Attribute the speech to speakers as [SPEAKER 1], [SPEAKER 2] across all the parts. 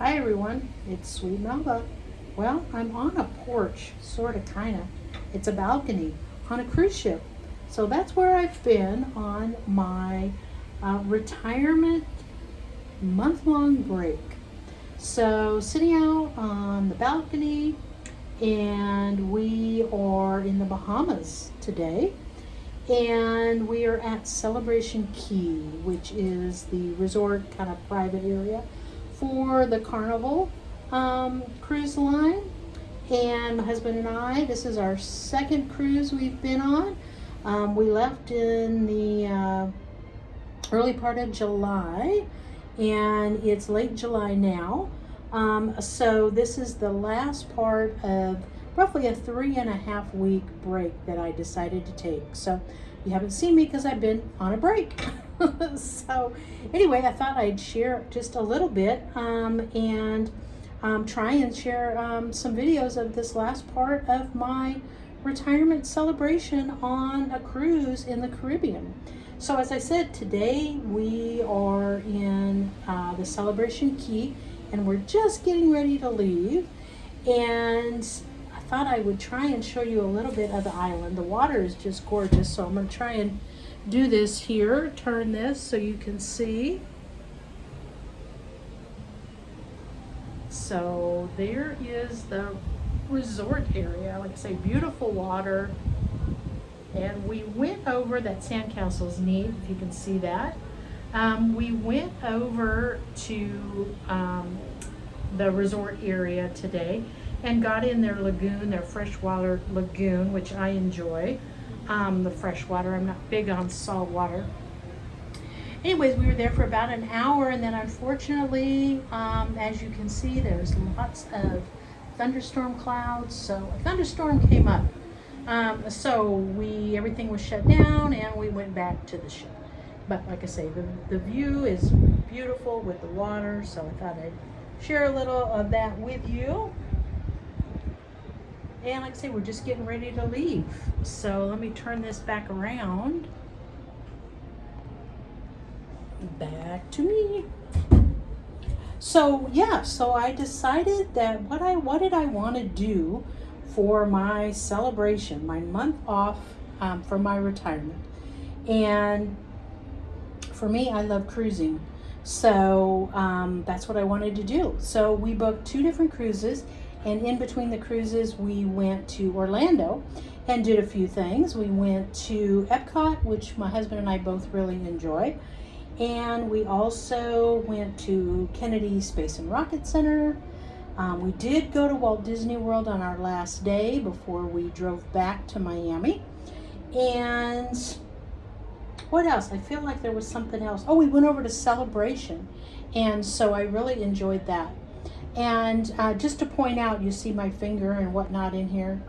[SPEAKER 1] Hi everyone, it's Sweet Melba. Well, I'm on a porch, sort of, kind of. It's a balcony on a cruise ship. So that's where I've been on my retirement month-long break. So sitting out on the balcony, and we are in the Bahamas today. And we are at Celebration Key, which is the resort kind of private area for the Carnival cruise line. And my husband and I, this is our second cruise we've been on. We left in the early part of July, and it's late July now. So this is the last part of roughly a 3.5 week break that I decided to take. So you haven't seen me because I've been on a break. So anyway, I thought I'd share just a little bit and try and share some videos of this last part of my retirement celebration on a cruise in the Caribbean. So as I said, today we are in the Celebration Key, and we're just getting ready to leave. And I thought I would try and show you a little bit of the island. The water is just gorgeous, so I'm going to try and do this here. Turn this so you can see. So there is the resort area. Like I say, beautiful water. And we went over, that sandcastle's neat, if you can see that. We went over to the resort area today and got in their lagoon, their freshwater lagoon, which I enjoy. The freshwater, I'm not big on salt water. Anyways, we were there for about an hour, and then unfortunately, as you can see, there's lots of thunderstorm clouds, so a thunderstorm came up. So everything was shut down, and we went back to the ship. But like I say, the view is beautiful with the water, so I thought I'd share a little of that with you. And like I say, we're just getting ready to leave. So let me turn this back around. Back to me. So yeah, so I decided that what did I want to do for my celebration, my month off for my retirement. And for me, I love cruising. So that's what I wanted to do. So we booked 2 different cruises. And in between the cruises, we went to Orlando and did a few things. We went to Epcot, which my husband and I both really enjoy. And we also went to Kennedy Space and Rocket Center. We did go to Walt Disney World on our last day before we drove back to Miami. And what else? I feel like there was something else. Oh, we went over to Celebration. And so I really enjoyed that. And just to point out, you see my finger and whatnot in here.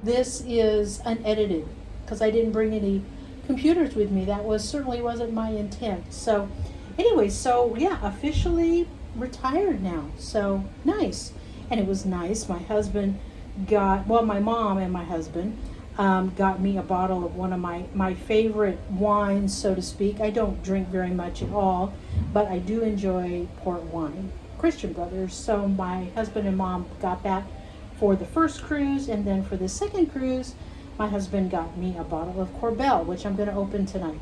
[SPEAKER 1] This is unedited because I didn't bring any computers with me. That certainly wasn't my intent. So anyway, so yeah, officially retired now. So nice. And it was nice. My husband my mom and my husband got me a bottle of one of my favorite wines, so to speak. I don't drink very much at all, but I do enjoy port wine. Christian Brothers. So my husband and mom got that for the first cruise, and then for the second cruise, my husband got me a bottle of Corbel, which I'm going to open tonight.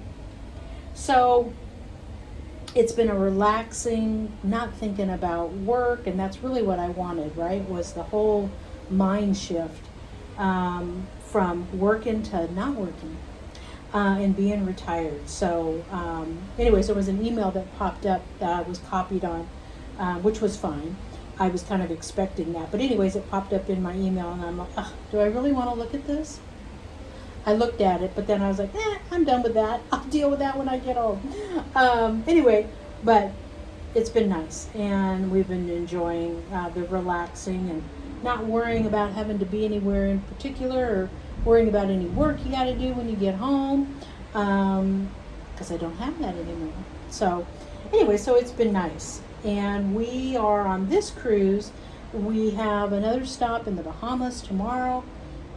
[SPEAKER 1] So it's been a relaxing, not thinking about work, and that's really what I wanted, right? Was the whole mind shift from working to not working and being retired. So anyways, there was an email that popped up that I was copied on, which was fine. I was kind of expecting that. But anyways, it popped up in my email, and I'm like, do I really want to look at this? I looked at it, but then I was like, I'm done with that. I'll deal with that when I get home. Anyway, but it's been nice, and we've been enjoying the relaxing and not worrying about having to be anywhere in particular, or worrying about any work you got to do when you get home, because I don't have that anymore. So anyway, so it's been nice. And we are on this cruise. We have another stop in the Bahamas tomorrow,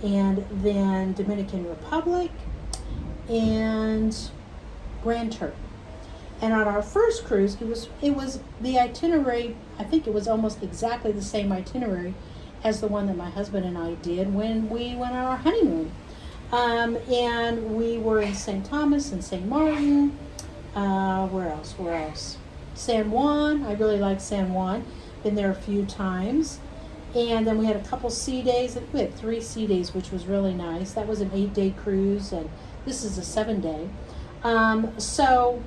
[SPEAKER 1] and then Dominican Republic and Grand Turk. And on our first cruise, it was the itinerary. I think it was almost exactly the same itinerary as the one that my husband and I did when we went on our honeymoon. And we were in St. Thomas and St. Martin. Where else? San Juan. I really like San Juan. Been there a few times. And then we had a couple sea days. We had 3 sea days, which was really nice. That was an 8-day cruise, and this is a 7-day. So,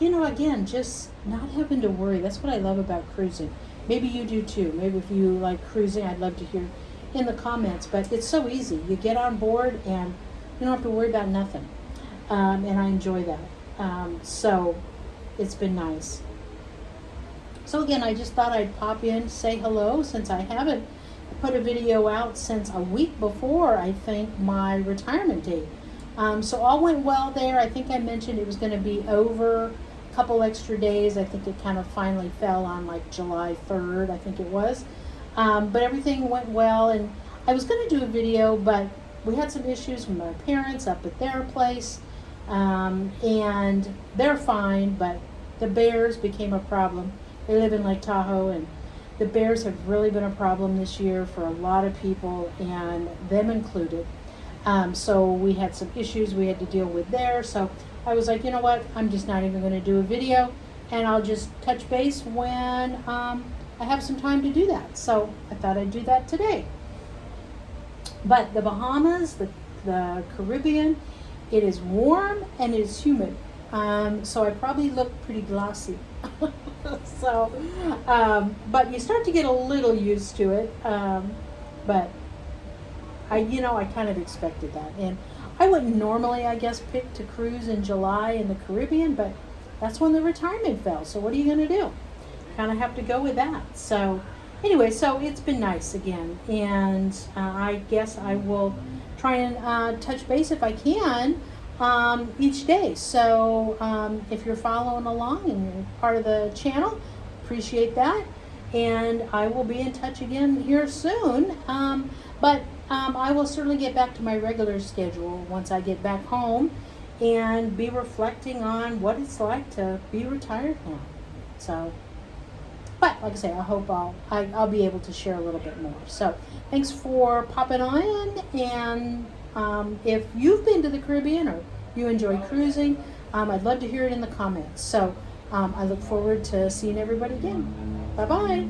[SPEAKER 1] again, just not having to worry. That's what I love about cruising. Maybe you do too. Maybe if you like cruising, I'd love to hear in the comments. But it's so easy. You get on board, and you don't have to worry about nothing. And I enjoy that. So it's been nice. So again, I just thought I'd pop in, say hello, since I haven't put a video out since a week before, I think, my retirement date. So all went well there. I think I mentioned it was going to be over a couple extra days. I think it kind of finally fell on like July 3rd, I think it was. But everything went well, and I was going to do a video, but we had some issues with my parents up at their place, and they're fine, but the bears became a problem. They live in Lake Tahoe, and the bears have really been a problem this year for a lot of people, and them included. So we had some issues we had to deal with there. So I was like, you know what? I'm just not even going to do a video, and I'll just touch base when I have some time to do that. So I thought I'd do that today. But the Bahamas, the Caribbean, it is warm and it is humid. So I probably look pretty glossy. So, but you start to get a little used to it. But I kind of expected that. And I wouldn't normally, I guess, pick to cruise in July in the Caribbean, but that's when the retirement fell. So what are you going to do? Kind of have to go with that. So anyway, so it's been nice again. And I guess I will try and touch base if I can each day. So if you're following along and you're part of the channel, appreciate that. And I will be in touch again here soon. But I will certainly get back to my regular schedule once I get back home and be reflecting on what it's like to be retired now. So, but like I say, I hope I'll be able to share a little bit more. So thanks for popping on. And if you've been to the Caribbean or you enjoy cruising, I'd love to hear it in the comments. So I look forward to seeing everybody again. Bye-bye.